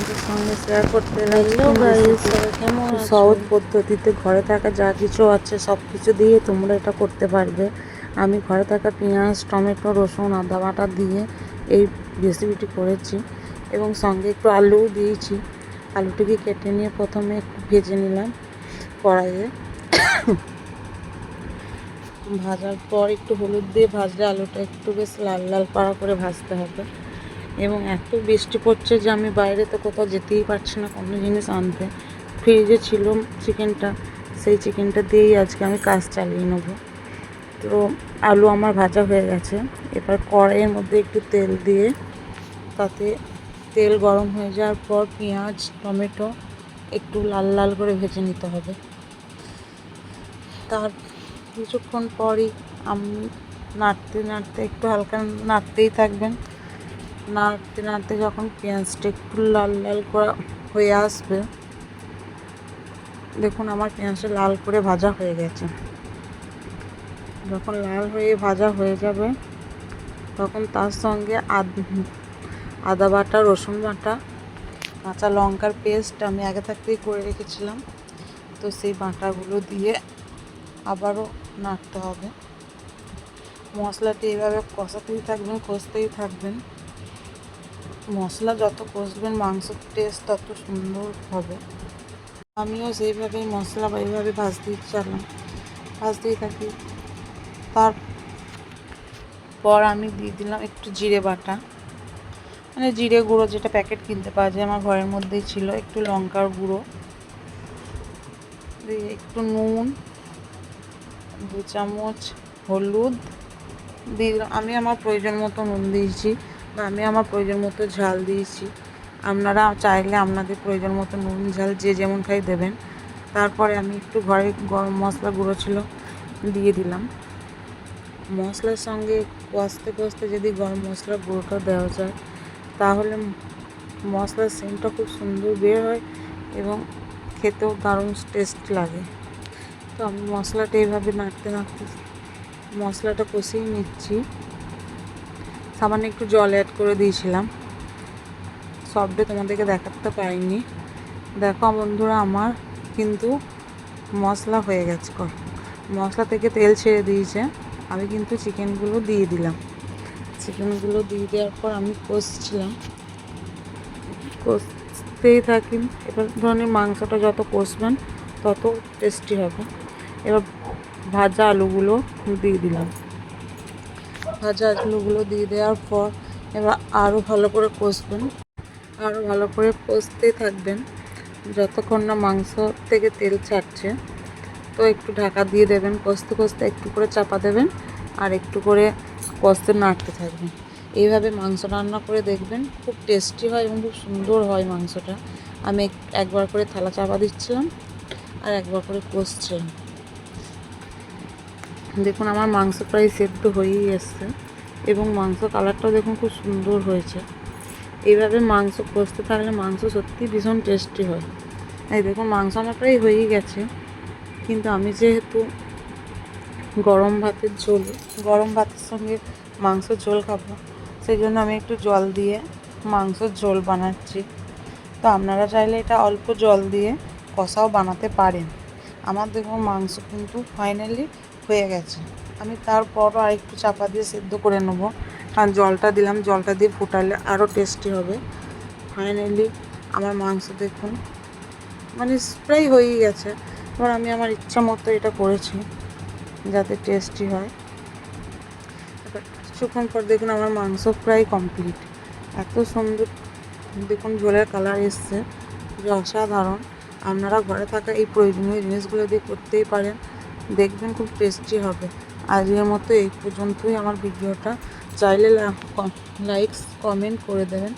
তোমাদের সঙ্গে শেয়ার করতে কেমন সহজ পদ্ধতিতে ঘরে থাকা যা কিছু আছে সব কিছু দিয়ে তোমরা এটা করতে পারবে। আমি ঘরে থাকা পেঁয়াজ, টমেটো, রসুন, আদা বাটা দিয়ে এই রেসিপিটি করেছি এবং সঙ্গে একটু আলুও দিয়েছি। আলুটিকে কেটে নিয়ে প্রথমে একটু ভেজে নিলাম কড়াইয়ে। ভাজার পর একটু হলুদ দিয়ে ভাজলে আলুটা একটু বেশ লাল লাল পাড়া করে ভাজতে হবে। এবং এত বৃষ্টি পড়ছে যে আমি বাইরে তো কোথাও যেতেই পারছি না কোনো জিনিস আনতে। ফ্রিজে ছিল চিকেনটা, সেই চিকেনটা দিয়েই আজকে আমি কাজ চালিয়ে নেব। তো আলু আমার ভাজা হয়ে গেছে। এবার কড়াইয়ের মধ্যে একটু তেল দিয়ে তাতে তেল গরম হয়ে যাওয়ার পর পেঁয়াজ, টমেটো একটু লাল লাল করে ভেজে নিতে হবে। তার কিছুক্ষণ পরই আমি নাড়তে নাড়তে একটু হালকা নাড়তেই থাকবেন। নাড়তে নাড়তে যখন পেঁয়াজটা একটু লাল লাল করা হয়ে আসবে, দেখুন আমার পেঁয়াজটা লাল করে ভাজা হয়ে গেছে। যখন লাল হয়ে ভাজা হয়ে যাবে তখন তার সঙ্গে আদা বাটা, রসুন বাটা, কাঁচা লঙ্কার পেস্ট আমি আগে থাকতেই করে রেখেছিলাম, তো সেই বাটাগুলো দিয়ে আবারও নাড়তে হবে। মশলাটি এইভাবে কষাতেই থাকবেন, কষতেই থাকবেন। মশলা যত কষবেন মাংসের টেস্ট তত সুন্দর হবে। আমিও সেইভাবেই মশলা এইভাবে ভাজতেই থাকি। তারপর আমি দিয়ে দিলাম একটু জিরে বাটা, মানে জিরে গুঁড়ো যেটা প্যাকেট কিনতে পাওয়া যায়, আমার ঘরের মধ্যেই ছিল। একটু লঙ্কার গুঁড়ো দিয়ে একটু নুন, 2 চামচ হলুদ দিয়ে দিলাম। আমি আমার প্রয়োজন মতো নুন দিয়েছি বা আমি আমার প্রয়োজন মতো ঝাল দিয়েছি। আপনারা চাইলে আপনাদের প্রয়োজন মতো নুন ঝাল যে যেমন খাই দেবেন। তারপরে আমি একটু ঘরে গরম মশলা গুঁড়ো ছিল দিয়ে দিলাম। মশলার সঙ্গে কষতে কষতে যদি গরম মশলা গুঁড়োটা দেওয়া যায় তাহলে মশলার সেন্টটা খুব সুন্দর বের হয় এবং খেতেও দারুণ টেস্ট লাগে। তো আমি মশলাটা এইভাবে নাড়তে নাড়তে মশলাটা কষিয়ে নিচ্ছি। সামান্য একটু জল অ্যাড করে দিয়েছিলাম, সবটা তোমাদেরকে দেখাতে পারিনি। দেখো বন্ধুরা, আমার কিন্তু মশলা হয়ে গেছে, মশলা থেকে তেল ছেড়ে দিয়েছে। আমি কিন্তু চিকেনগুলো দিয়ে দিলাম। চিকেনগুলো দিয়ে দেওয়ার পর আমি কষতেই থাকি। এবার ধরনের মাংসটা যত কষবেন তত টেস্টি হবে। এবার ভাজা আলুগুলো দিয়ে দিলাম। ভাজা আলুগুলো দিয়ে দেওয়ার পর এবার আরও ভালো করে কষবেন, আরও ভালো করে কষতেই থাকবেন যতক্ষণ না মাংস থেকে তেল ছাড়ছে। তো একটু ঢাকা দিয়ে দেবেন, কষতে কষতে একটু করে চাপা দেবেন আর একটু করে কষতে নাড়তে থাকবেন। এইভাবে মাংস রান্না করে দেখবেন, খুব টেস্টি হয় এবং খুব সুন্দর হয় মাংসটা। আমি একবার করে থালা চাপা দিচ্ছিলাম আর একবার করে কষছিলাম। দেখুন আমার মাংস প্রায় সেদ্ধ হয়েই এসছে এবং মাংস কালারটাও দেখুন খুব সুন্দর হয়েছে। এইভাবে মাংস কষতে থাকলে মাংস সত্যি ভীষণ টেস্টি হয়। এই দেখুন মাংস আমার প্রায় হয়েই গেছে, কিন্তু আমি যেহেতু গরম ভাতের সঙ্গে মাংসের ঝোল খাবো, সেই জন্য আমি একটু জল দিয়ে মাংসের ঝোল বানাচ্ছি। তো আপনারা চাইলে এটা অল্প জল দিয়ে কষাও বানাতে পারেন। আমার দেখুন মাংস কিন্তু ফাইনালি হয়ে গেছে। আমি তারপরও আরেকটু চাপা দিয়ে সেদ্ধ করে নেবো, কারণ জলটা দিলাম, জলটা দিয়ে ফুটালে আরও টেস্টি হবে। ফাইনালি আমার মাংস দেখুন মানে প্রায় হয়েই গেছে। এবার আমি আমার ইচ্ছা মতো এটা করেছি যাতে টেস্টি হয়। এবার কিছুক্ষণ পর দেখুন আমার মাংস প্রায় কমপ্লিট। এত সুন্দর দেখুন ঝোলের কালার এসছে, যে অসাধারণ। আপনারা ঘরে থাকা এই প্রয়োজনীয় জিনিসগুলো দিয়ে করতেই পারেন, দেখবেন খুব টেস্টি হবে। আজকের মতো এই পর্যন্তই আমার ভিডিওটা। চাইলে লাইক কমেন্ট করে দেবেন।